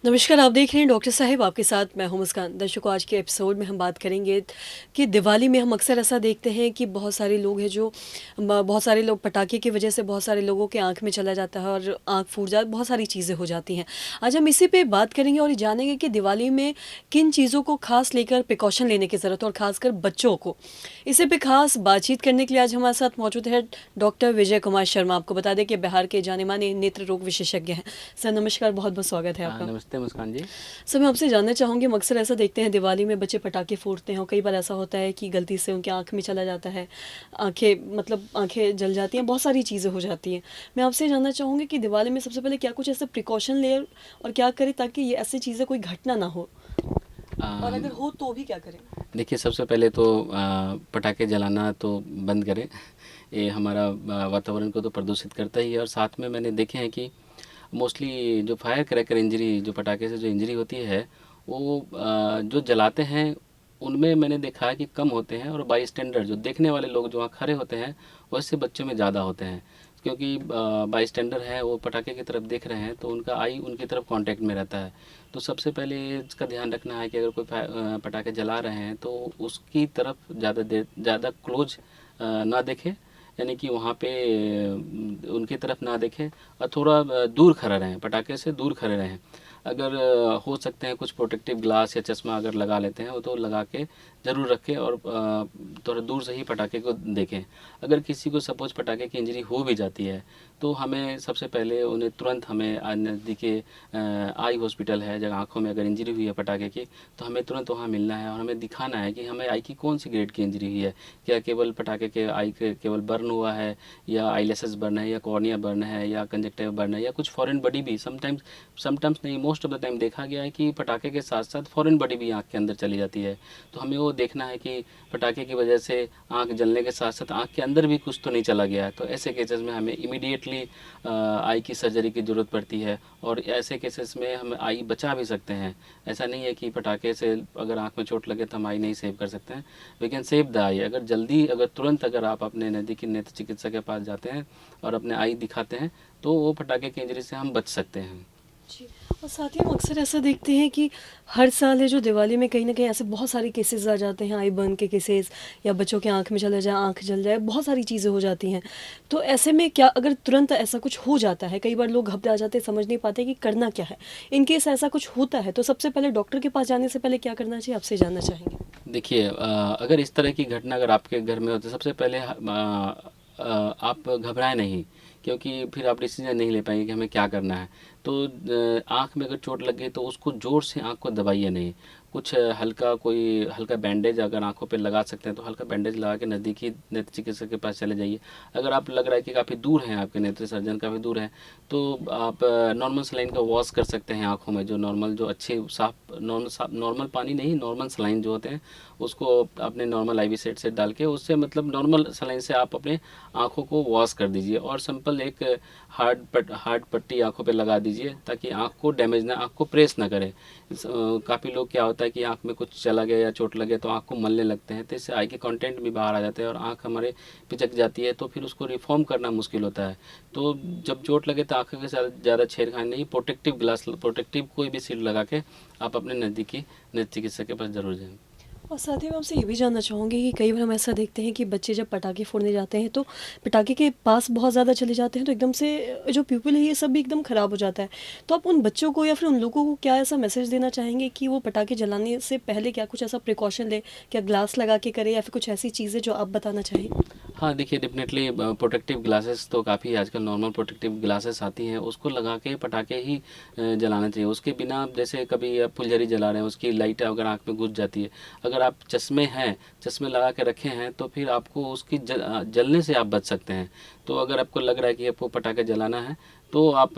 नमस्कार, आप देख रहे हैं डॉक्टर साहिब, आपके साथ मैं हूं मुस्कान। दर्शकों, आज के एपिसोड में हम बात करेंगे कि दिवाली में हम अक्सर ऐसा देखते हैं कि बहुत सारे लोग हैं जो बहुत सारे लोग पटाखे की वजह से बहुत सारे लोगों के आंख में चला जाता है और आंख फूट जाती, बहुत सारी चीज़ें हो जाती हैं। आज हम इसी पे बात करेंगे और ये जानेंगे कि दिवाली में किन चीज़ों को खास लेकर प्रिकॉशन लेने की ज़रूरत है और ख़ासकर बच्चों को। इसी पे खास बातचीत करने के लिए आज हमारे साथ मौजूद है डॉक्टर विजय कुमार शर्मा। आपको बता दें कि बिहार के जाने माने नेत्र रोग विशेषज्ञ हैं। सर नमस्कार, बहुत बहुत स्वागत है आपका। नमस्ते मुस्कान जी। सर मैं आपसे जानना चाहूँगी, हम अक्सर ऐसा देखते हैं दिवाली में बच्चे पटाखे फोड़ते हैं और कई बार ऐसा होता है कि गलती से उनकी आँख में चला जाता है, आँखें जल जाती हैं, बहुत सारी चीज़ें हो जाती हैं। मैं आपसे जानना चाहूँगी कि दिवाली में सबसे पहले क्या कुछ ऐसे प्रिकॉशन ले और क्या करें ताकि ये ऐसी चीज़ें कोई घटना ना हो, और अगर हो तो भी क्या करें? देखिए, सबसे पहले तो पटाखे जलाना तो बंद करें। ये हमारा वातावरण को तो प्रदूषित करता ही है। और साथ में मैंने देखे हैं कि मोस्टली जो फायर क्रैकर इंजरी, जो पटाखे से जो इंजरी होती है, वो जो जलाते हैं उनमें मैंने देखा है कि कम होते हैं, और बाई स्टैंडर्ड जो देखने वाले लोग जो वहाँ खड़े होते हैं वैसे बच्चों में ज़्यादा होते हैं। क्योंकि बाई स्टैंडर्ड है, वो पटाखे की तरफ देख रहे हैं तो उनका आई उनकी तरफ कांटेक्ट में रहता है। तो सबसे पहले इसका ध्यान रखना है कि अगर कोई पटाखे जला रहे हैं तो उसकी तरफ ज़्यादा क्लोज ना देखें, यानी कि वहाँ पे उनकी तरफ ना देखें, और थोड़ा दूर खड़े रहें, पटाखे से दूर खड़े रहें। अगर हो सकते हैं कुछ प्रोटेक्टिव ग्लास या चश्मा अगर लगा लेते हैं वो तो लगा के ज़रूर रखें, और थोड़ा दूर से ही पटाखे को देखें। अगर किसी को सपोज पटाखे की इंजरी हो भी जाती है तो हमें सबसे पहले उन्हें तुरंत, हमें नज़दीकी आई हॉस्पिटल है, जगह आँखों में अगर इंजरी हुई है पटाखे की तो हमें तुरंत वहाँ मिलना है और हमें दिखाना है कि हमें आई की कौन सी ग्रेड की इंजरी हुई है। क्या केवल पटाखे के आई के केवल बर्न हुआ है, या आईलेसेस बर्न है, या कॉर्निया बर्न है, या कंजक्टिव बर्न है, या कुछ फॉरेन बॉडी भी। समटाइम्स नहीं, मोस्ट ऑफ द टाइम देखा गया है कि पटाखे के साथ साथ फॉरेन बॉडी भी आँख के अंदर चली जाती है। तो हमें वो देखना है कि पटाखे की वजह से आँख जलने के साथ साथ आँख के अंदर भी कुछ तो नहीं चला गया है। तो ऐसे केसेस में हमें इमीडिएटली आई की सर्जरी की ज़रूरत पड़ती है, और ऐसे केसेस में हम आई बचा भी सकते हैं। ऐसा नहीं है कि पटाखे से अगर आँख में चोट लगे तो हम आई नहीं सेव कर सकते हैं। वी कैन सेव द आई। अगर तुरंत अगर आप अपने नज़दीकी नेत्र चिकित्सक के पास जाते हैं और अपने आई दिखाते हैं तो वो पटाखे की इंजरी से हम बच सकते हैं। जी। और साथ ही हम अक्सर ऐसा देखते हैं कि हर साल है जो दिवाली में कहीं ना कहीं ऐसे बहुत सारे केसेस आ जाते हैं, आई बर्न के केसेस, या बच्चों के आंख में चला जाए, आंख जल जाए, बहुत सारी चीज़ें हो जाती हैं। तो ऐसे में क्या, अगर तुरंत ऐसा कुछ हो जाता है, कई बार लोग घबरा जाते हैं, समझ नहीं पाते कि करना क्या है। इन केस ऐसा कुछ होता है तो सबसे पहले डॉक्टर के पास जाने से पहले क्या करना चाहिए, आपसे जानना चाहेंगे। देखिए, अगर इस तरह की घटना अगर आपके घर में हो तो सबसे पहले आप घबराएं नहीं, क्योंकि फिर आप डिसीजन नहीं ले पाएंगे कि हमें क्या करना है। तो आँख में अगर चोट लग गई तो उसको ज़ोर से आँख को दबाइए नहीं। कुछ कोई हल्का बैंडेज अगर आँखों पे लगा सकते हैं तो हल्का बैंडेज लगा के नज़दीकी नेत्र चिकित्सक के पास चले जाइए। अगर आप लग रहा है कि काफ़ी दूर हैं, आपके नेत्र सर्जन काफ़ी दूर हैं, तो आप नॉर्मल सलाइन का वॉश कर सकते हैं आँखों में। जो नॉर्मल, जो अच्छे साफ नॉर्मल पानी नहीं, नॉर्मल सलाइन जो होते हैं उसको अपने नॉर्मल आईवी सेट से डाल के, उससे मतलब नॉर्मल सलाइन से आप अपने आँखों को वॉश कर दीजिए, और सिंपल एक हार्ड पट्टी आँखों पे लगा दीजिए ताकि आँख को डैमेज ना, आँख को प्रेस ना करे। काफ़ी लोग क्या होता है कि आँख में कुछ चला गया या चोट लगे तो आँख को मलने लगते हैं, तो इससे आई के कंटेंट भी बाहर आ जाते हैं और आँख हमारे पिचक जाती है, तो फिर उसको रिफॉर्म करना मुश्किल होता है। तो जब चोट लगे तो आँखों के साथ ज़्यादा छेड़खानी नहीं, प्रोटेक्टिव कोई भी शील्ड लगा के आप अपने नज़दीकी नेत्र चिकित्सक के पास ज़रूर जाएँ। और साथ ही मैं आपसे ये भी जानना चाहूँगी कि कई बार हम ऐसा देखते हैं कि बच्चे जब पटाखे फोड़ने जाते हैं तो पटाखे के पास बहुत ज़्यादा चले जाते हैं, तो एकदम से जो प्यूपिल है ये सब भी एकदम ख़राब हो जाता है। तो आप उन बच्चों को या फिर उन लोगों को क्या ऐसा मैसेज देना चाहेंगे कि वो पटाखे जलाने से पहले क्या कुछ ऐसा प्रिकॉशन ले, क्या ग्लास लगा के करे, या फिर कुछ ऐसी चीज़ें जो आप बताना चाहें? हाँ, देखिए, डेफिनेटली प्रोटेक्टिव ग्लासेस तो काफ़ी आजकल नॉर्मल प्रोटेक्टिव ग्लासेस आती हैं, उसको लगा के पटाखे ही जलाना चाहिए। उसके बिना, जैसे कभी आप फुलझड़ी जला रहे हैं, उसकी लाइट अगर आँख में घुस जाती है, अगर आप चश्मे लगा के रखे हैं तो फिर आपको उसकी जलने से आप बच सकते हैं। तो अगर आपको लग रहा है कि आपको पटाखे जलाना है तो आप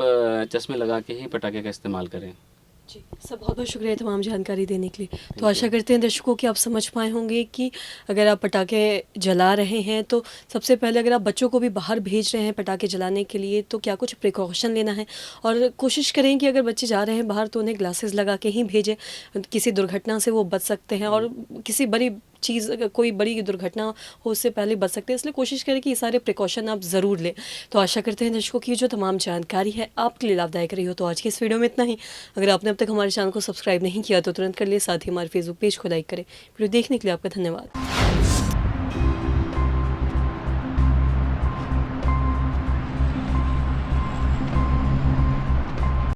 चश्मे लगा के ही पटाखे का इस्तेमाल करें। जी सर, बहुत बहुत शुक्रिया तमाम जानकारी देने के लिए। तो थैंक आशा यू। करते हैं दर्शकों कि आप समझ पाए होंगे कि अगर आप पटाखे जला रहे हैं तो सबसे पहले अगर आप बच्चों को भी बाहर भेज रहे हैं पटाखे जलाने के लिए तो क्या कुछ प्रिकॉशन लेना है, और कोशिश करें कि अगर बच्चे जा रहे हैं बाहर तो उन्हें ग्लासेस लगा के ही भेजें, किसी दुर्घटना से वो बच सकते हैं और किसी बड़ी चीज़ अगर कोई बड़ी दुर्घटना हो उससे पहले बच सकते हैं, इसलिए कोशिश करें कि ये सारे प्रिकॉशन आप ज़रूर लें। तो आशा करते हैं दर्शकों की जो तमाम जानकारी है आपके लिए लाभदायक रही हो। तो आज की इस वीडियो में इतना ही। अगर आपने अब तक हमारे चैनल को सब्सक्राइब नहीं किया तो तुरंत कर लिए, साथ ही हमारे फेसबुक पेज को लाइक करें। वीडियो देखने के लिए आपका धन्यवाद।